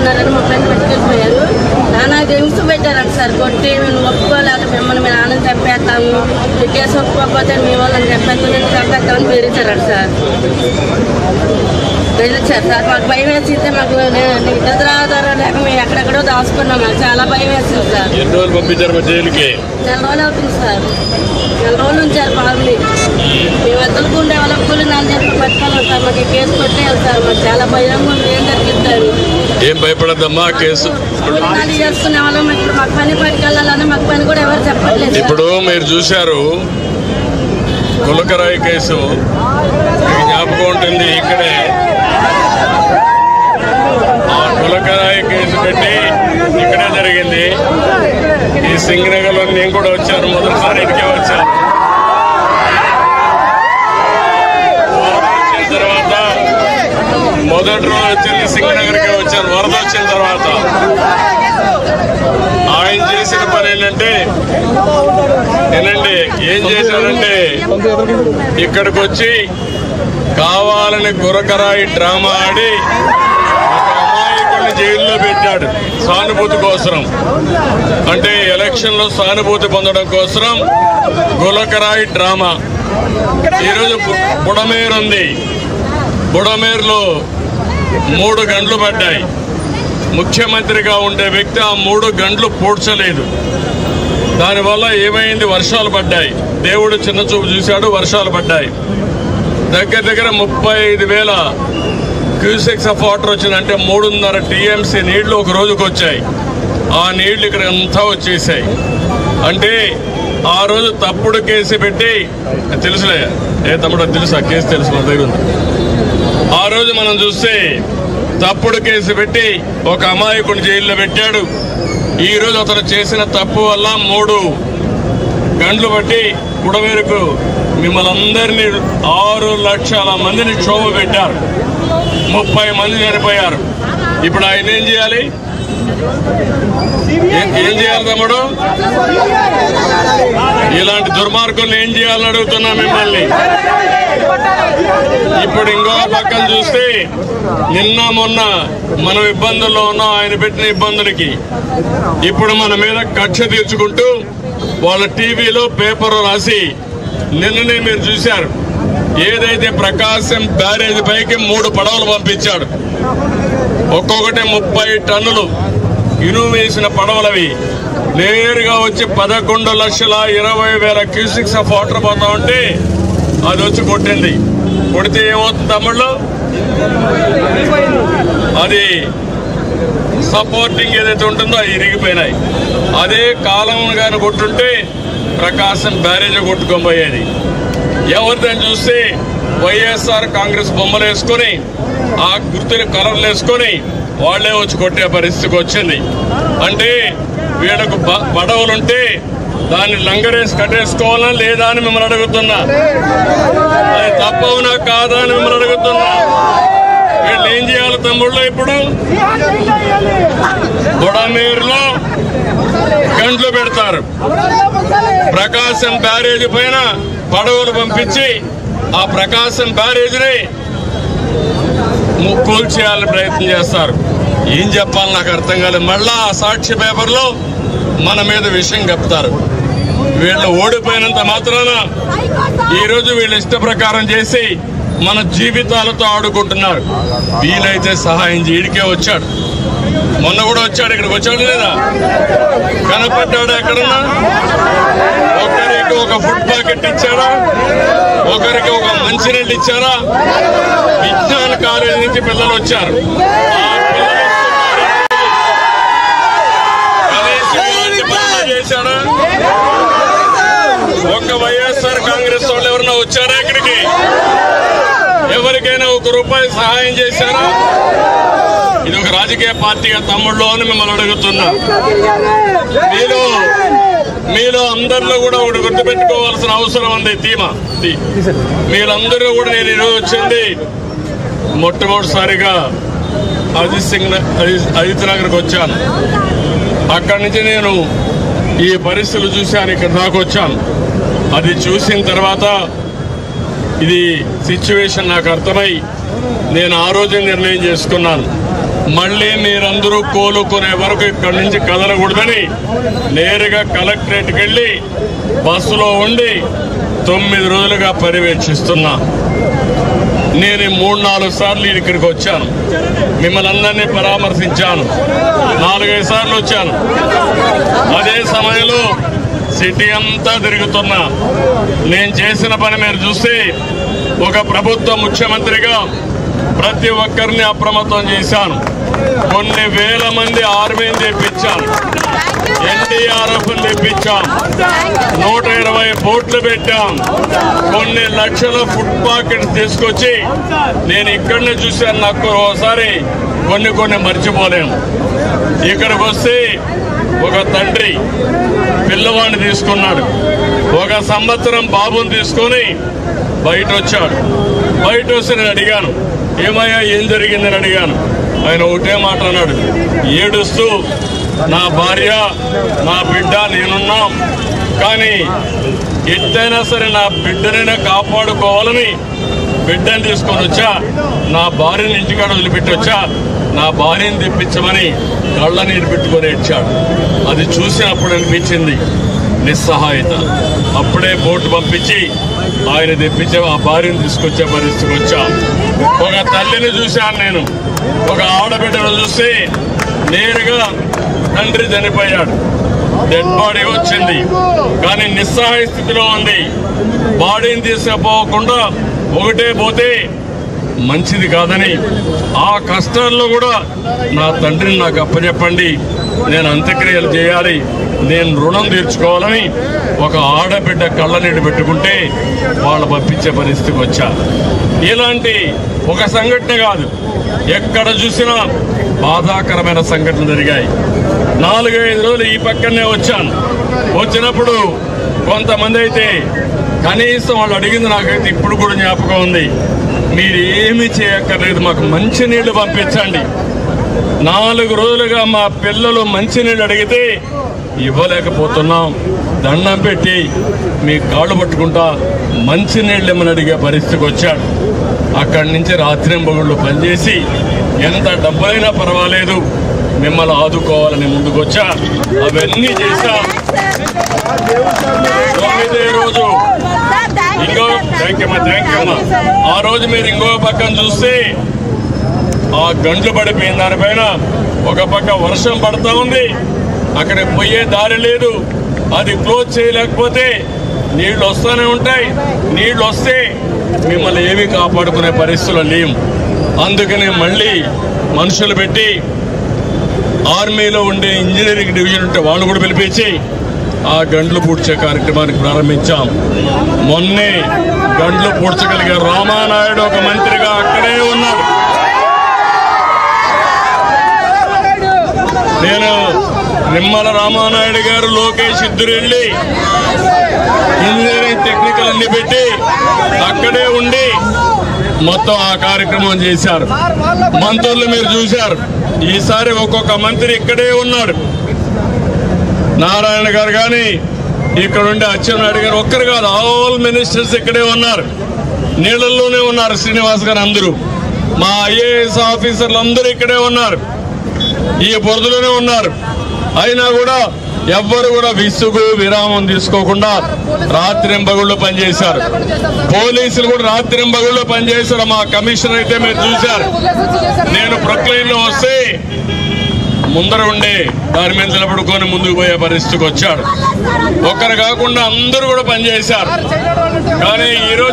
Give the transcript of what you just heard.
ఉన్నారని మా ఫ్రెండ్ పట్టుకెళ్ళిపోయారు. నాకు హింస పెట్టారంట సార్. కొట్టి మేము ఒప్పుకోలేక మిమ్మల్ని మీ నాన్నని చంపేస్తాము, ఈ కేసు ఒప్పుకోకపోతే మీ వాళ్ళని చంపేస్తామని బెదిరించారంట సార్. బెదిరించారు సార్. మాకు భయం వేసింది. మాకు నిద్రాధారం లేక మేము ఎక్కడెక్కడో దాచుకున్నాం. మాకు చాలా భయం వేసింది సార్. ఎన్ని రోజులు పంపించారు జైలుకి? 4 రోజులు అవుతుంది సార్. 4 రోజులు ఉంచారు బాబుని. మేము ఎద్దలకు ఉండే వాళ్ళ కూలి 4 గంటలు పట్టుకోవాలి సార్. మాకు కేసు కొట్టేయాలి సార్. మాకు చాలా భయంగా ఉంది. ఏం జరిగిస్తారు? ఏం భయపడద్దమ్మా, కేసు చేసుకునే వాళ్ళం. ఇప్పుడు మాకు పని పట్టుకెళ్ళాలని మాకు పని కూడా ఎవరు చెప్పట్లేదు. ఇప్పుడు మీరు చూశారు గులకరాయి కేసు, జ్ఞాపకం ఉంటుంది. ఇక్కడే ఆ గులకరాయి కేసు పెట్టి ఇక్కడే జరిగింది. ఈ సింగనగర్లో నేను కూడా వచ్చాను. మొదటిసారి ఇటుకే వచ్చాను. వచ్చిన తర్వాత మొదటి రోజు వచ్చింది సింగనగర్కే వచ్చాను. వరద వచ్చిన తర్వాత ఆయన చేసిన పని ఏంటంటే, ఏనండి ఏం చేశారంటే, ఇక్కడికి వచ్చి కావాలని గురకరాయి డ్రామా ఆడి ఒక అమాయకుడిని జైల్లో పెట్టాడు సానుభూతి కోసం. అంటే ఎలక్షన్ లో సానుభూతి పొందడం కోసం గులకరాయి డ్రామా. ఈరోజు బుడమేరు ఉంది. బుడమేరులో 3 గంటలు పడ్డాయి. ముఖ్యమంత్రిగా ఉండే వ్యక్తి ఆ 3 గంటలు పూడ్చలేదు. దానివల్ల ఏమైంది? వర్షాలు పడ్డాయి. దేవుడు చిన్న చూపు చూశాడు, వర్షాలు పడ్డాయి. దగ్గర దగ్గర 35,000 క్యూసెక్స్ ఆఫ్ వాటర్ వచ్చిందంటే 3.5 TMC నీళ్లు ఒక రోజుకు వచ్చాయి. ఆ నీళ్లు ఇక్కడ అంతా వచ్చేసాయి. అంటే ఆ రోజు తప్పుడు కేసు పెట్టి, తెలుసులే ఏ తమ్ముడు తెలుసు, ఆ కేసు తెలుసు, మన దగ్గర ఉంది. ఆ రోజు మనం చూస్తే తప్పుడు కేసు పెట్టి ఒక అమాయకుని జైల్లో పెట్టాడు. ఈ రోజు అతను చేసిన తప్పు వల్ల 3 గంటలు బట్టి బుడమేరుకు మిమ్మల్ని అందరినీ 6 లక్షల మందిని క్షోభ పెట్టారు. 30 మంది చనిపోయారు. ఇప్పుడు ఆయన ఏం చేయాలి? ఏం చేయాలి తమ్ముడు? ఇలాంటి దుర్మార్గుల్ని ఏం చేయాలని అడుగుతున్నా మిమ్మల్ని. ఇప్పుడు ఇంకో పక్కన చూస్తే నిన్న మొన్న మనం ఇబ్బందుల్లో ఉన్నాం. ఆయన పెట్టిన ఇబ్బందులకి ఇప్పుడు మన మీద కక్ష తీర్చుకుంటూ వాళ్ళ టీవీలో పేపర్ రాసి, నిన్ననే మీరు చూశారు, ఏదైతే ప్రకాశం బ్యారేజ్ పైకి 3 పడవలు పంపించాడు. ఒక్కొక్కటి 30 టన్నులు ఇనుము వేసిన పడవలవి నేరుగా వచ్చి 11,20,000 క్యూసిక్స్ ఆఫ్ వాటర్ పోతా ఉంటే అది వచ్చి కొట్టింది. కొడితే ఏమవుతుంది తమ్ముళ్ళు? అది సపోర్టింగ్ ఏదైతే ఉంటుందో అవి ఇరిగిపోయినాయి. అదే కాలం కానీ కొట్టుంటే ప్రకాశం బ్యారేజ్ కొట్టుకోబోయేది. ఎవరిదని చూస్తే వైఎస్ఆర్ కాంగ్రెస్ బొమ్మలు వేసుకొని, ఆ గుర్తుని కలర్లు వేసుకొని వాళ్లే వచ్చి కొట్టే పరిస్థితికి వచ్చింది. అంటే వీళ్ళకు పడవలుంటే దాన్ని లంగరేసి కట్టేసుకోవాలా లేదా అని మిమ్మల్ని అడుగుతున్నా. అది తప్పవునా కాదా అని మిమ్మల్ని అడుగుతున్నా. వీళ్ళు ఏం చేయాలి తమ్ముళ్ళు? ఇప్పుడు బుడమేరులో గంటలు పెడతారు. ప్రకాశం బ్యారేజ్ పైన పడవలు పంపించి ఆ ప్రకాశం బ్యారేజ్ని కూల్చేయాలని ప్రయత్నం చేస్తారు. ఏం చెప్పాలి నాకు అర్థం కాలేదు. మళ్ళా ఆ సాక్షి పేపర్లో మన మీద విషయం చెప్తారు. వీళ్ళు ఓడిపోయినంత మాత్రాన ఈరోజు వీళ్ళు ఇష్ట ప్రకారం చేసి మన జీవితాలతో ఆడుకుంటున్నారు. వీలైతే సహాయం చేయడికే వచ్చాడు. మొన్న కూడా వచ్చాడు. ఇక్కడికి వచ్చాడు లేదా? కనపడ్డాడు ఎక్కడన్నా? ఒకరికి ఒక ఫుడ్ ప్యాకెట్ ఇచ్చారా? ఒకరికి ఒక మంచినీళ్ళు ఇచ్చారా? విజ్ఞాన కాలేజీ నుంచి పిల్లలు వచ్చారు. చేశాడా? ఒక వైఎస్ఆర్ కాంగ్రెస్ వాళ్ళు ఎవరన్నా వచ్చారా ఇక్కడికి? ఎవరికైనా 1 రూపాయి సహాయం చేశారా? ఇది ఒక రాజకీయ పార్టీగా తమ్ముళ్ళు అని మిమ్మల్ని అడుగుతున్నా. మీలో అందరిలో కూడా ఒకటి గుర్తుపెట్టుకోవాల్సిన అవసరం ఉంది. మీరందరూ కూడా నేను ఈరోజు వచ్చింది మొట్టమొదటిసారిగా అజిత్ నగర్కి వచ్చాను. అక్కడి నుంచి నేను ఈ పరిస్థితులు చూశాను. ఇక్కడ దాకా వచ్చాను. అది చూసిన తర్వాత ఇది సిచ్యువేషన్ నాకు అర్థమై నేను ఆ రోజే నిర్ణయం చేసుకున్నాను. మళ్ళీ మీరందరూ కోలుకునే వరకు ఇక్కడి నుంచి కదలకూడదని నేరుగా కలెక్టరేట్కి వెళ్ళి బస్సులో ఉండి 9 రోజులుగా పర్యవేక్షిస్తున్నా. నేను 3-4 సార్లు ఇక్కడికి వచ్చాను, మిమ్మల్ని అందరినీ పరామర్శించాను, 4-5 సార్లు వచ్చాను. అదే సమయంలో సిటీ అంతా తిరుగుతున్నా. నేను చేసిన పని మీరు చూస్తే ఒక ప్రభుత్వ ముఖ్యమంత్రిగా ప్రతి ఒక్కరిని అప్రమత్తం చేశాను. కొన్ని వేల మంది ఆర్మీని తెప్పించాను, NDRF తెప్పించాం, 120 బోట్లు పెట్టాం, కొన్ని లక్షల ఫుడ్ పాకెట్స్ తీసుకొచ్చి నేను ఇక్కడనే చూశాను. నాకు ఒకసారి కొన్ని మర్చిపోలేను. ఇక్కడికి వస్తే ఒక తండ్రి పిల్లవాడిని తీసుకున్నాడు, 1 సంవత్సరం బాబుని తీసుకొని బయట వచ్చాడు. బయట వస్తే నేను అడిగాను, ఏమయ్యా ఏం జరిగిందని అడిగాను. ఆయన ఒకటే మాట అన్నాడు, ఏడుస్తూ నా భార్య నా బిడ్డ నేనున్నాం, కానీ ఎట్టయినా సరే నా బిడ్డనైనా కాపాడుకోవాలని బిడ్డని తీసుకొని వచ్చా, నా భార్యని ఇంటికాడ వదిలిపెట్టి వచ్చా, నా భార్యని తెప్పించమని కళ్ళ నీరు పెట్టుకొని ఏడ్చాడు. అది చూసినప్పుడు అనిపించింది నిస్సహాయత. అప్పుడే బోటు పంపించి ఆయన తెప్పించే ఆ భార్యను తీసుకొచ్చే పరిస్థితికి వచ్చా. ఒక తల్లిని చూశాను నేను, ఒక ఆడబిడ్డను చూస్తే నేరుగా తండ్రి చనిపోయాడు, డెడ్ బాడీ వచ్చింది, కానీ నిస్సహాయ స్థితిలో ఉంది. బాడీని తీసుకుపోకుండా ఒకటే పోతే మంచిది కాదని ఆ కష్టాల్లో కూడా నా తండ్రిని నాకు అప్పచెప్పండి, నేను అంత్యక్రియలు చేయాలి, నేను రుణం తీర్చుకోవాలని ఒక ఆడబిడ్డ కళ్ళనీళ్ళు పెట్టుకుంటే వాళ్ళు పంపించే పరిస్థితికి వచ్చా. ఇలాంటి ఒక సంఘటన కాదు, ఎక్కడ చూసినా బాధాకరమైన సంఘటనలు జరిగాయి. 4-5 రోజులు ఈ పక్కనే వచ్చాను. వచ్చినప్పుడు కొంతమంది అయితే కనీసం వాళ్ళు అడిగింది నాకైతే ఇప్పుడు కూడా జ్ఞాపకం ఉంది, మీరు ఏమీ చేయక్కర్లేదు, మాకు మంచినీళ్లు పంపించండి. 4 రోజులుగా మా పిల్లలు మంచినీళ్ళు అడిగితే ఇవ్వలేకపోతున్నాం, దండం పెట్టి మీ కాళ్ళు పట్టుకుంటా మంచినీళ్ళు ఏమని అడిగే పరిస్థితికి వచ్చాడు. అక్కడి నుంచి రాత్రింబగళ్ళు పనిచేసి ఎంత డబ్బైనా పర్వాలేదు మిమ్మల్ని ఆదుకోవాలని ముందుకొచ్చా. అవన్నీ చేశా. 9వ రోజు ఇంకో థ్యాంక్ యూ అమ్మా. ఆ రోజు మీరు ఇంకో పక్కన చూస్తే ఆ గంటలు పడిపోయిన దానిపైన ఒక పక్క వర్షం పడతా ఉంది, అక్కడ పోయే దారి లేదు, అది క్లోజ్ చేయలేకపోతే నీళ్లు వస్తూనే ఉంటాయి. నీళ్లు వస్తే మిమ్మల్ని ఏమీ కాపాడుకునే పరిస్థితులు లేవు. అందుకని మళ్ళీ మనుషులు పెట్టి ఆర్మీలో ఉండే ఇంజనీరింగ్ డివిజన్ ఉంటే వాళ్ళు కూడా పిలిపించి ఆ గంటలు పూడ్చే కార్యక్రమానికి ప్రారంభించాం. మొన్నే గంటలు పూడ్చగలిగే రామానాయుడు ఒక మంత్రిగా అక్కడే ఉన్నాడు. నేను నిమ్మల రామానాయుడు గారు, లోకేష్ ఇద్దరు వెళ్ళి ఇంజనీరింగ్ టెక్నికల్ అన్ని పెట్టి అక్కడే ఉండి మొత్తం ఆ కార్యక్రమం చేశారు. మంత్రులు మీరు చూశారు, ఈసారి ఒక్కొక్క మంత్రి ఇక్కడే ఉన్నాడు. నారాయణ గారు కానీ ఇక్కడ ఉండే అచ్చెన్నాయుడు గారు ఒక్కరు కాదు, ఆల్ మినిస్టర్స్ ఇక్కడే ఉన్నారు. నీళ్ళల్లోనే ఉన్నారు శ్రీనివాస్ గారు, అందరూ మా IAS ఆఫీసర్లు అందరూ ఇక్కడే ఉన్నారు, ఈ బురదలోనే ఉన్నారు. అయినా కూడా ఎవ్వరు కూడా విసుగు విరామం తీసుకోకుండా రాత్రింబగళ్ళు పనిచేశారు. పోలీసులు కూడా రాత్రింబగళ్ళు పనిచేశారు. మా కమిషనర్ అయితే మీరు చూశారు, నేను ప్రొక్లైన్ లో వస్తే ముందర ఉండే దాని మీద నిలబడుకొని ముందుకు పోయే పరిస్థితికి వచ్చాడు. ఒక్కరు కాకుండా అందరూ కూడా పనిచేశారు. కానీ ఈరోజు